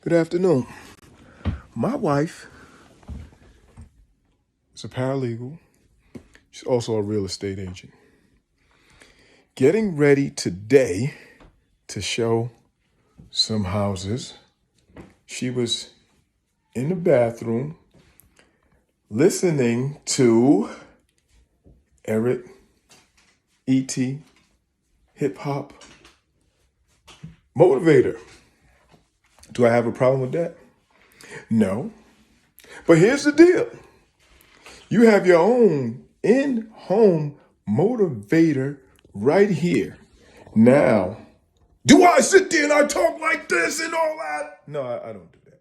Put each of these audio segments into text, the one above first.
Good afternoon. My wife is a paralegal. She's also a real estate agent. Getting ready today to show some houses. She was in the bathroom listening to Eric E.T. hip hop motivator. Do I have a problem with that? No. But here's the deal. You have your own in-home motivator right here. Now, do I sit there and I talk like this and all that? No, I don't do that.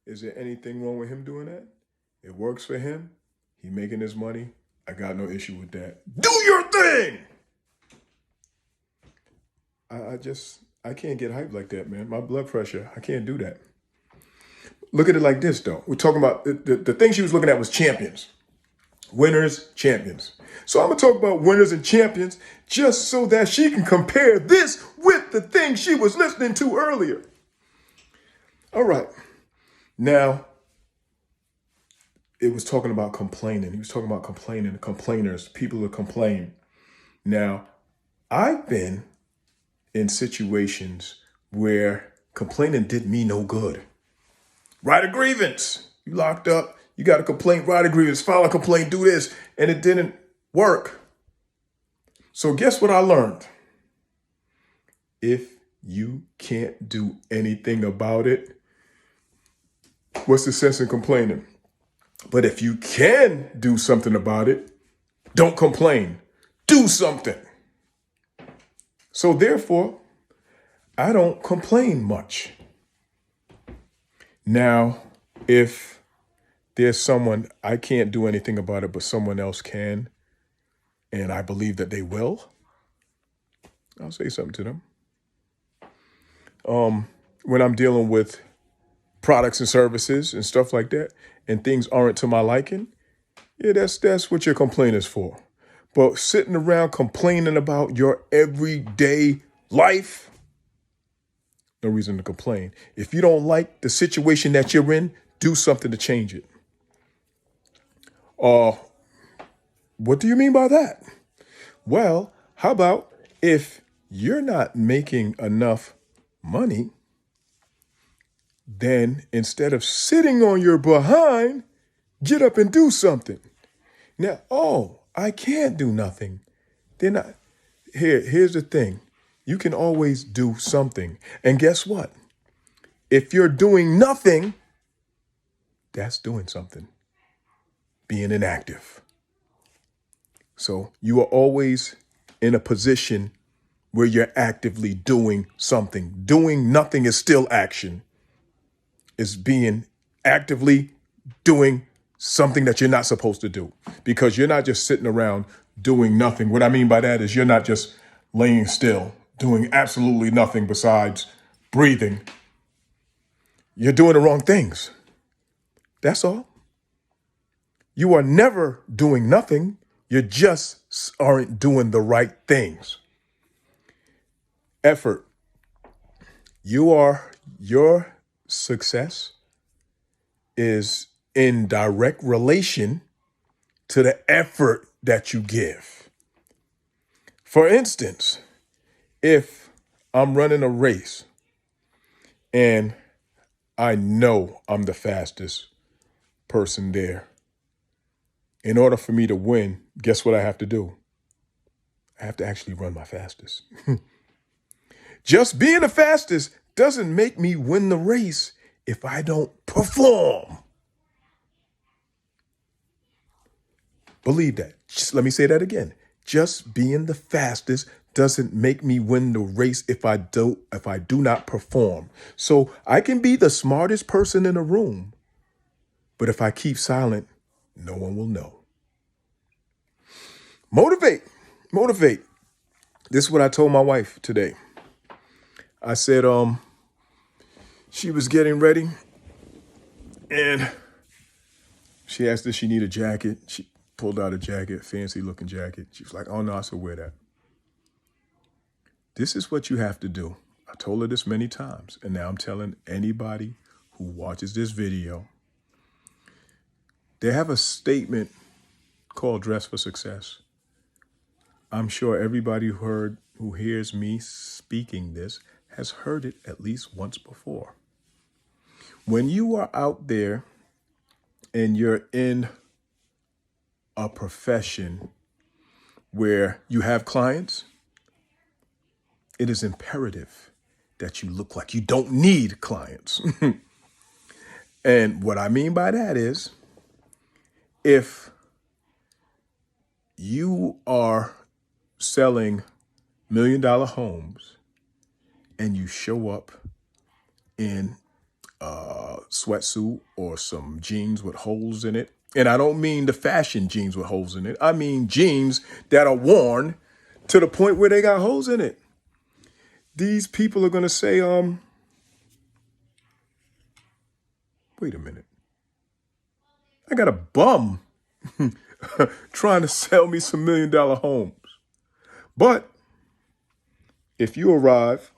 Is there anything wrong with him doing that? It works for him. He making his money. I got no issue with that. Do your thing! I can't get hyped like that, man. My blood pressure, I can't do that. Look at it like this, though. We're talking about the thing she was looking at was champions. Winners, champions. So I'm going to talk about winners and champions just so that she can compare this with the thing she was listening to earlier. All right. Now, it was talking about complaining. He was talking about complaining, complainers, people who complain. Now, I've been in situations where complaining did me no good. Write a grievance. You locked up. You got a complaint, write a grievance, file a complaint, do this. And it didn't work. So guess what I learned? If you can't do anything about it, what's the sense in complaining? But if you can do something about it, don't complain. Do something. So therefore, I don't complain much. Now, if there's someone I can't do anything about it, but someone else can, and I believe that they will, I'll say something to them. When I'm dealing with products and services and stuff like that, and things aren't to my liking, yeah, that's what your complaint is for. But sitting around complaining about your everyday life, no reason to complain. If you don't like the situation that you're in, do something to change it. What do you mean by that? Well, how about if you're not making enough money, then instead of sitting on your behind, get up and do something. Now, I can't do nothing. Then here's the thing. You can always do something. And guess what? If you're doing nothing, that's doing something. Being inactive. So you are always in a position where you're actively doing something. Doing nothing is still action. It's being actively doing something that you're not supposed to do, because you're not just sitting around doing nothing. What I mean by that is you're not just laying still, doing absolutely nothing besides breathing. You're doing the wrong things. That's all. You are never doing nothing. You just aren't doing the right things. Effort. Your success is in direct relation to the effort that you give. For instance, if I'm running a race and I know I'm the fastest person there, in order for me to win, guess what I have to do? I have to actually run my fastest. Just being the fastest doesn't make me win the race if I don't perform. Believe that. Let me say that again. Just being the fastest doesn't make me win the race if I do not perform. So I can be the smartest person in the room, but if I keep silent, no one will know. Motivate. This is what I told my wife today. I said, she was getting ready and she asked if she need a jacket. She pulled out a jacket, fancy looking jacket. She was like, oh no, I said, wear that. This is what you have to do. I told her this many times, and now I'm telling anybody who watches this video. They have a statement called Dress for Success. I'm sure everybody who hears me speaking this has heard it at least once before. When you are out there and you're in a profession where you have clients, it is imperative that you look like you don't need clients. And what I mean by that is, if you are selling $1 million homes and you show up in a sweatsuit or some jeans with holes in it, and I don't mean the fashion jeans with holes in it, I mean jeans that are worn to the point where they got holes in it. These people are going to say, wait a minute. I got a bum trying to sell me some $1 million homes. But if you arrive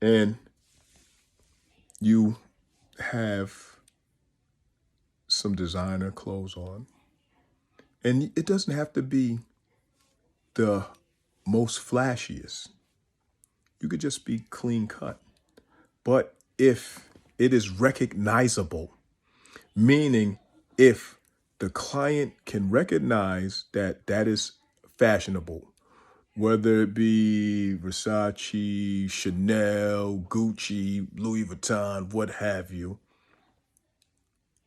and you have some designer clothes on, and it doesn't have to be the most flashiest. You could just be clean cut. But if it is recognizable, meaning if the client can recognize that that is fashionable, whether it be Versace, Chanel, Gucci, Louis Vuitton, what have you,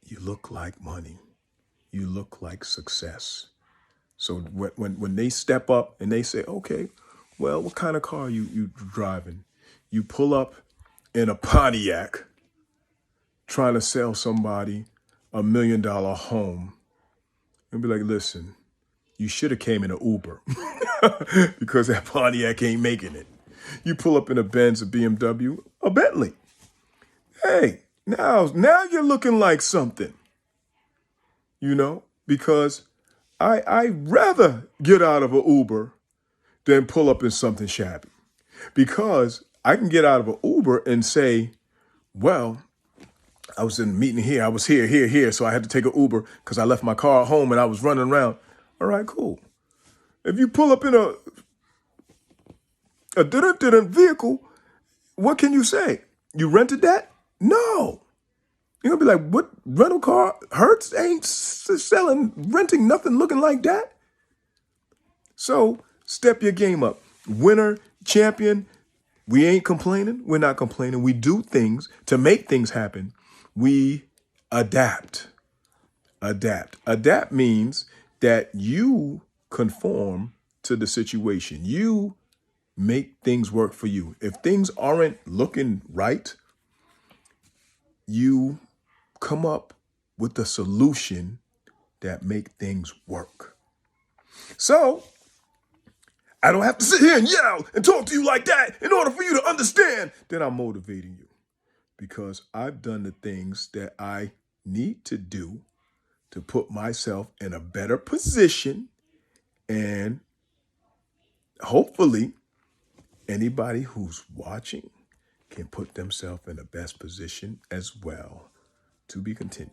you look like money. You look like success. So when they step up and they say, okay, well, what kind of car you driving? You pull up in a Pontiac trying to sell somebody $1 million home and be like, listen, you should have came in an Uber because that Pontiac ain't making it. You pull up in a Benz, a BMW, a Bentley. Hey, now you're looking like something, because I'd rather get out of an Uber than pull up in something shabby, because I can get out of an Uber and say, well, I was in a meeting here. I was here. So I had to take an Uber because I left my car at home and I was running around. All right, cool. If you pull up in a didn't vehicle, what can you say? You rented that? No. You're going to be like, what rental car? Hertz ain't renting nothing looking like that. So step your game up. Winner, champion, we ain't complaining. We're not complaining. We do things to make things happen. We adapt. Adapt means that you conform to the situation. You make things work for you. If things aren't looking right, you come up with a solution that make things work. So I don't have to sit here and yell and talk to you like that in order for you to understand that I'm motivating you, because I've done the things that I need to do to put myself in a better position, and hopefully anybody who's watching can put themselves in the best position as well. To be continued.